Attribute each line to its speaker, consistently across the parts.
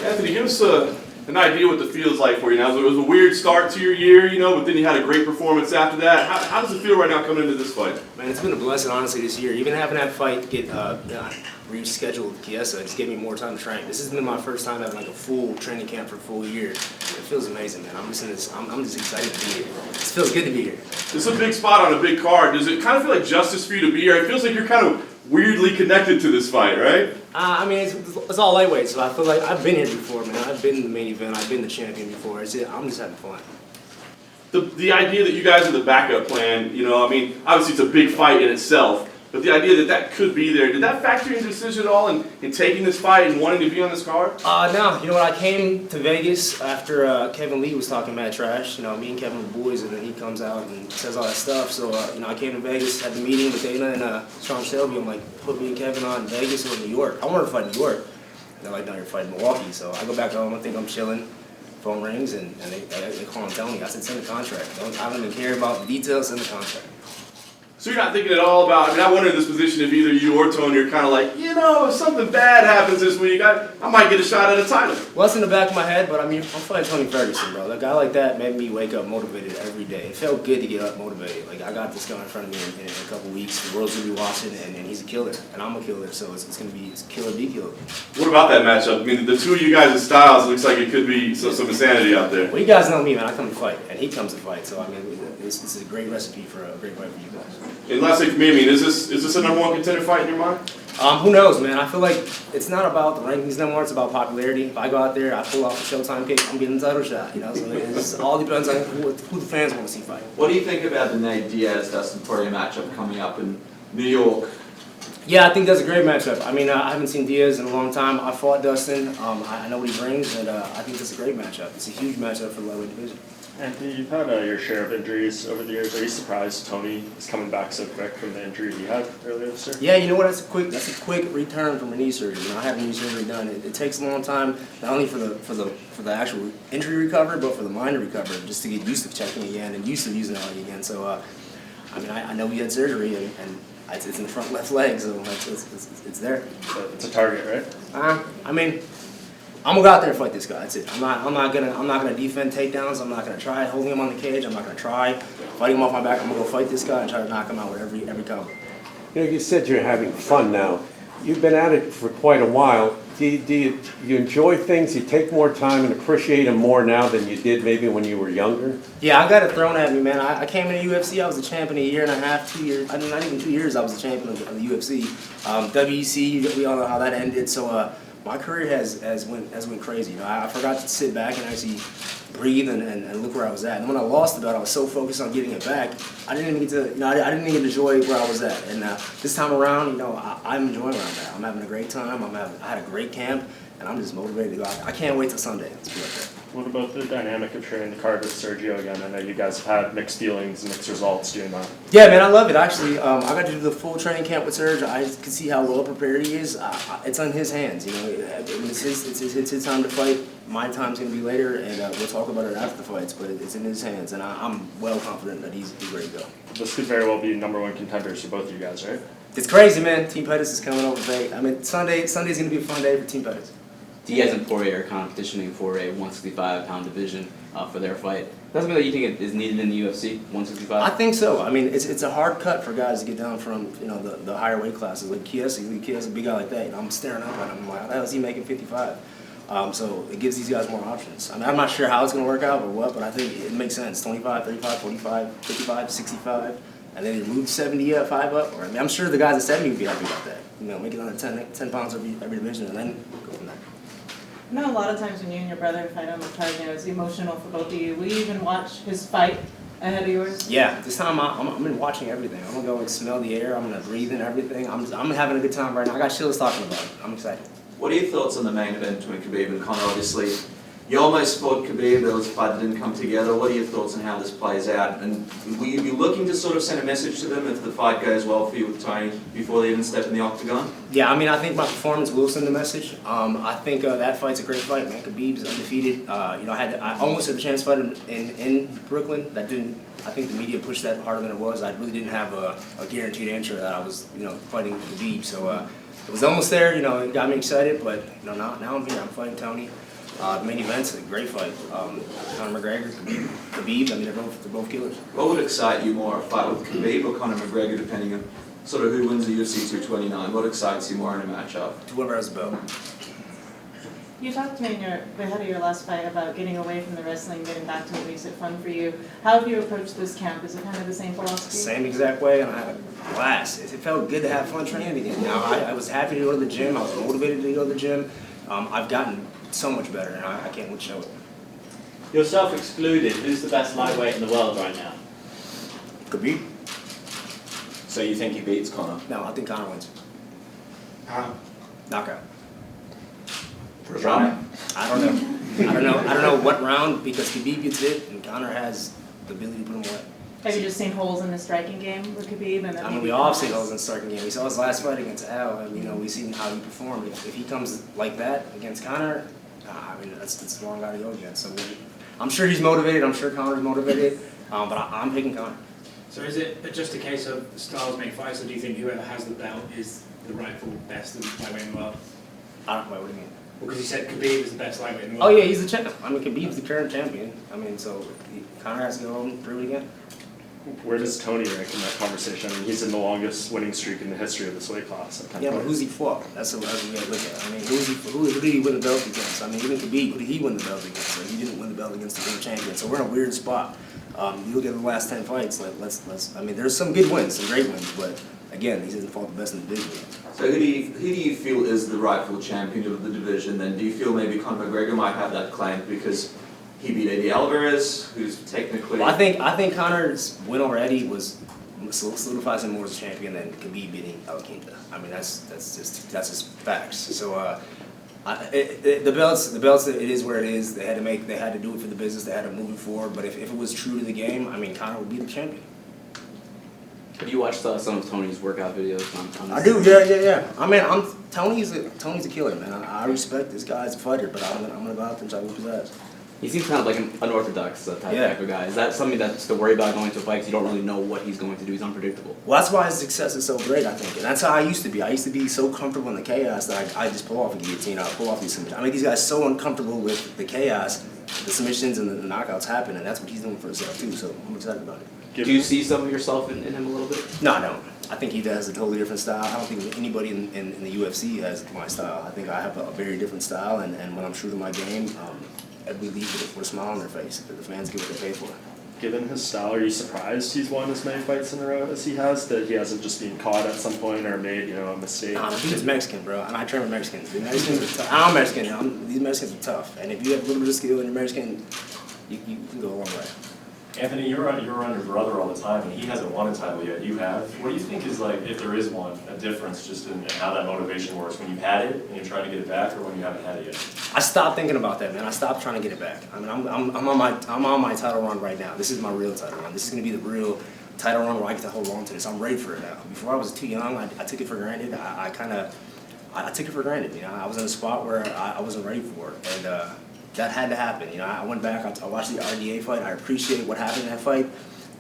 Speaker 1: Anthony, give us an idea what the field's like for you now. It was a weird start to your year, but then you had a great performance after that. How does it feel right now coming into this fight?
Speaker 2: Man, it's been a blessing, honestly, this year. Even having that fight get rescheduled with Chiesa, it's given me more time to train. This has been my first time having like a full training camp for a full year. It feels amazing, man. I'm just excited to be here. It feels good to be here.
Speaker 1: This is a big spot on a big card. Does it kind of feel like justice for you to be here? It feels like you're kind of weirdly connected to this fight, right?
Speaker 2: I mean, it's all lightweight, so I feel like I've been here before, man. I've been in the main event. I've been the champion before. I'm just having fun.
Speaker 1: The idea that you guys are the backup plan, I mean, obviously it's a big fight in itself, but the idea that could be there, did that factor into your decision at all in taking this fight and wanting to be on this card?
Speaker 2: No. You know what? I came to Vegas after Kevin Lee was talking mad trash. Me and Kevin were boys, and then he comes out and says all that stuff. So, I came to Vegas, had the meeting with Dana and Sean Shelby. I'm like, put me and Kevin on Vegas or New York. I wanted to fight in New York. And they're like, no, you're fighting Milwaukee. So I go back home. I think I'm chilling. Phone rings, and they call and tell me. I said, send the contract. I don't even care about the details, send the contract.
Speaker 1: So you're not thinking at all about, I wonder in this position if either you or Tony are kind of like, if something bad happens this week, I might get a shot at a title.
Speaker 2: Well, that's in the back of my head, but I'm fighting Tony Ferguson, bro. A guy like that made me wake up motivated every day. It felt good to get up motivated. Like, I got this guy in front of me in a couple weeks. The world's going to be watching, and he's a killer, and I'm a killer, so it's going to be killer be killer.
Speaker 1: What about that matchup? I mean, the two of you guys' styles, it looks like it could be some insanity out there.
Speaker 2: Well, you guys know me, man. I come to fight, and he comes to fight, so, this is a great recipe for a great fight for you guys.
Speaker 1: And lastly for me, is this a #1 contender fight in your mind?
Speaker 2: Who knows, man? I feel like it's not about the rankings no more. It's about popularity. If I go out there, I pull off the Showtime kick, I'm getting the title shot. So it all depends on who the fans want to see fight.
Speaker 3: What do you think about the Nate Diaz-Dustin Poirier matchup coming up in New York?
Speaker 2: Yeah, I think that's a great matchup. I haven't seen Diaz in a long time. I fought Dustin. I know what he brings, and I think that's a great matchup. It's a huge matchup for the lightweight division.
Speaker 4: Anthony, you've had your share of injuries over the years. Are you surprised Tony is coming back so quick from the injury he had earlier this year?
Speaker 2: Yeah, you know what? That's a quick return from a knee surgery. I had a knee surgery done. It takes a long time, not only for the actual injury recovery, but for the mind to recover, just to get used to checking again and used to using it again. So, I know he had surgery, and it's in the front left leg, so it's there.
Speaker 4: It's a target, right?
Speaker 2: I'm gonna go out there and fight this guy. That's it. I'm not gonna defend takedowns. I'm not gonna try holding him on the cage. I'm not gonna try fighting him off my back. I'm gonna go fight this guy and try to knock him out with every combo.
Speaker 5: You said you're having fun now. You've been at it for quite a while. Do you enjoy things? You take more time and appreciate them more now than you did maybe when you were younger?
Speaker 2: Yeah, I got it thrown at me, man. I came into UFC. I was a champion a year and a half, 2 years. Not even 2 years. I was the champion of the UFC. WEC. We all know how that ended. So. My career has went crazy. I forgot to sit back and actually breathe and look where I was at. And when I lost the belt, I was so focused on getting it back, I didn't even get to, I didn't even enjoy where I was at. And this time around, I'm enjoying where I'm at. I'm having a great time. I had a great camp, and I'm just motivated to go out. I can't wait till Sunday. Let's be like that.
Speaker 4: What about the dynamic of training the card with Sergio again? I know you guys have had mixed feelings and mixed results doing that.
Speaker 2: Yeah, man, I love it. Actually, I got to do the full training camp with Serge. I can see how well prepared he is. It's on his hands. It's his time to fight. My time's going to be later, and we'll talk about it after the fights. But it's in his hands, and I'm well confident that he's ready to go.
Speaker 4: This could very well be #1 contenders for both of you guys, right?
Speaker 2: It's crazy, man. Team Pettis is coming over big. Sunday's going to be a fun day for Team Pettis.
Speaker 6: Diaz and Poirier are competitioning for a 165-pound division for their fight. That's something that you think it is needed in the UFC, 165?
Speaker 2: I think so. It's a hard cut for guys to get down from the higher weight classes. Like Chiesa, a big guy like that. I'm staring up at him. I'm like, how the hell is he making 55? So it gives these guys more options. I'm not sure how it's going to work out or what, but I think it makes sense. 25, 35, 45, 55, 65, and then you move 75 up. Or I'm sure the guys at 70 would be happy about that. Make it under 10 pounds every division, and then go from there.
Speaker 7: I know a lot of times when you and your brother fight on the card, it's emotional for both of you. Will you even watch his fight ahead of yours?
Speaker 2: Yeah, this time I'm been watching everything. I'm gonna go and smell the air. I'm gonna breathe in everything. I'm having a good time right now. I got chills talking about it. I'm excited.
Speaker 3: What are your thoughts on the main event between Khabib and Conor? Obviously, you almost fought Khabib. There was a fight that didn't come together. What are your thoughts on how this plays out? And will you be looking to sort of send a message to them if the fight goes well for you with Tony before they even step in the octagon?
Speaker 2: Yeah, I think my performance will send a message. I think that fight's a great fight, man. Khabib's undefeated. I almost had the chance to fight him in Brooklyn. That didn't. I think the media pushed that harder than it was. I really didn't have a guaranteed answer that I was, fighting Khabib. So it was almost there. It got me excited, but now I'm here. I'm fighting Tony. The main event's a great fight. Conor McGregor, Khabib, I mean, they're both killers.
Speaker 3: What would excite you more, a fight with Khabib or Conor McGregor, depending on sort of who wins the UFC 229? What excites you more in a matchup?
Speaker 2: Whoever has the belt.
Speaker 7: You talked to me ahead of your last fight about getting away from the wrestling, getting back to what makes it fun for you. How have you approached this camp? Is it kind of the same philosophy?
Speaker 2: Same exact way, and I had a blast. It felt good to have fun training again. Now, I was happy to go to the gym. I was motivated to go to the gym. I've gotten so much better, and I can't wait to show it.
Speaker 8: Yourself excluded, who's the best lightweight in the world right now?
Speaker 2: Khabib?
Speaker 9: So you think he beats Conor?
Speaker 2: No, I think Conor wins. Knockout.
Speaker 9: First round?
Speaker 2: I don't know what round, because Khabib gets it, and Conor has the ability to put him away.
Speaker 7: Have you just seen holes in the striking game with Khabib? And
Speaker 2: I mean, we all have seen holes in the striking game. We saw his last fight against Al, and we've seen how he performed. If he comes like that against Conor, I mean, that's the wrong guy to go against. So I'm sure he's motivated. I'm sure Conor's motivated, but I'm picking Conor.
Speaker 10: So is it just a case of styles make fights, or do you think whoever has the belt is the rightful best lightweight in the world?
Speaker 2: What do you mean?
Speaker 10: Well, because you said Khabib is the best lightweight in the
Speaker 2: Oh
Speaker 10: world.
Speaker 2: yeah, he's the champ. I mean, Khabib's the current champion. I mean, so Conor has to go and prove it again.
Speaker 4: Where does Tony rank in that conversation? I mean, he's in the longest winning streak in the history of this weight class. At 10
Speaker 2: Yeah, but
Speaker 4: fights.
Speaker 2: who's he fought? That's what we gotta look at. I mean, who did he win the belt against? I mean, even Khabib, who did he win the belt against? Like, he didn't win the belt against the current champion. So we're in a weird spot. You look at the last 10 fights. Like, let's. I mean, there's some good wins, some great wins, but again, he hasn't fought the best in the division.
Speaker 3: So who do you feel is the rightful champion of the division then? Do you feel maybe Conor McGregor might have that claim because he beat Eddie Alvarez, who's technically...
Speaker 2: Well, I think Conor's win over Eddie solidifies him more as a champion than Khabib beating Alquinta. I mean, that's just facts. So the belts, it is where it is. They had to do it for the business. They had to move it forward. But if it was true to the game, I mean, Conor would be the champion.
Speaker 6: Have you watched some of Tony's workout videos on
Speaker 2: I do, yeah. I mean, Tony's a killer, man. I respect this guy as a fighter, but I'm gonna go out there and try to whip his ass.
Speaker 6: He seems kind of like an unorthodox type of guy. Is that something that's to worry about going to a fight because you don't really know what he's going to do? He's unpredictable.
Speaker 2: Well, that's why his success is so great, I think. And that's how I used to be. I used to be so comfortable in the chaos that I just pull off a guillotine, I pull off these submissions. I make these guys so uncomfortable with the chaos, the submissions and the knockouts happen, and that's what he's doing for himself too, so I'm excited about it.
Speaker 6: Do you see some of yourself in him a little bit?
Speaker 2: No, I don't. I think he has a totally different style. I don't think anybody in the UFC has my style. I think I have a very different style, and when I'm true to my game, everybody leaves with a smile on their face. The fans get what they pay for.
Speaker 4: Given his style, are you surprised he's won as many fights in a row as he has? That he hasn't just been caught at some point or made, a mistake?
Speaker 2: Nah, he's Mexican, bro, and I train with Mexicans. The Mexicans are tough. I'm Mexican. These Mexicans are tough, and if you have a little bit of skill and you're Mexican, you can go a long way.
Speaker 11: Anthony, you're around your brother all the time, and he hasn't won a title yet. You have. What do you think is, like, if there is one, a difference just in how that motivation works when you've had it and you're trying to get it back, or when you haven't had it yet?
Speaker 2: I stopped thinking about that, man. I stopped trying to get it back. I mean, I'm on my title run right now. This is my real title run. This is gonna be the real title run where I get to hold on to this. I'm ready for it now. Before I was too young, I took it for granted. I took it for granted. I was in a spot where I wasn't ready for it, and that had to happen. I went back. I watched the RDA fight. I appreciate what happened in that fight.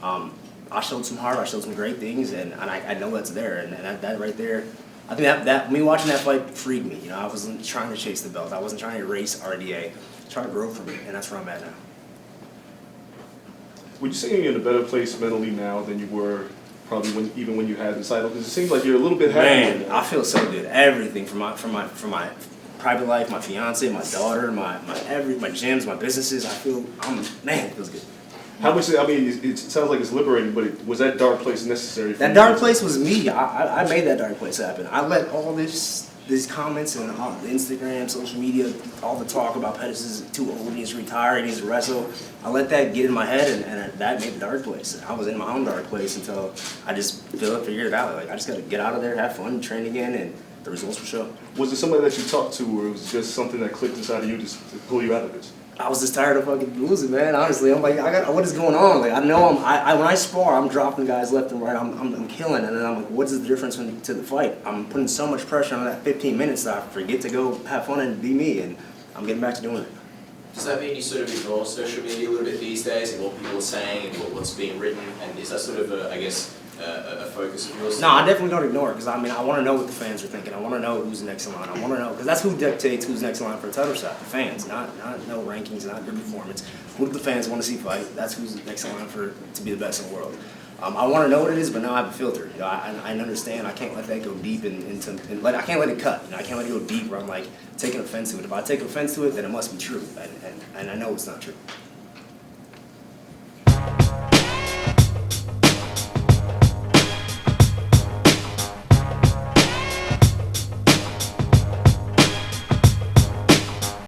Speaker 2: I showed some heart. I showed some great things, and I know that's there. And that right there, I think that me watching that fight freed me. I wasn't trying to chase the belt. I wasn't trying to erase RDA. Trying to grow from it, and that's where I'm at now.
Speaker 12: Would you say you're in a better place mentally now than you were probably even when you had the title? Because it seems like you're a little bit happier.
Speaker 2: Man, I feel so good. Everything from my private life, my fiance, my daughter, my gyms, my businesses. It feels good.
Speaker 12: How much? I mean, it sounds like it's liberating, but was that dark place necessary?
Speaker 2: That dark place was me. I made that dark place happen. I let all these comments and all the Instagram, social media, all the talk about Pettis is too old, he needs to retire, he needs to wrestle. I let that get in my head, and that made the dark place. I was in my own dark place until I just figured it out. Like, I just got to get out of there, have fun, train again, and the results will show.
Speaker 12: Was it somebody that you talked to, or it was just something that clicked inside of you to pull you out of this?
Speaker 2: I was just tired of fucking losing, man. Honestly, I'm like, what is going on? Like, I know when I spar, I'm dropping guys left and right. I'm killing, and then I'm like, what is the difference to the fight? I'm putting so much pressure on that 15 minutes that I forget to go have fun and be me, and I'm getting back to doing it.
Speaker 9: Does that mean you sort of ignore social media a little bit these days and what people are saying and what's being written? And is that sort of, a focus of yours?
Speaker 2: No, I definitely don't ignore it because I mean I want to know what the fans are thinking. I want to know who's next in line. I want to know because that's who dictates who's next in line for a title shot. The fans, not no rankings, not your performance. Who do the fans want to see fight? That's who's next in line to be the best in the world. I want to know what it is, but now I have a filter. You know, I understand. I can't let that go deep I can't let it cut. You know, I can't let it go deep where I'm like taking offense to it. If I take offense to it, then it must be true, and I know it's not true.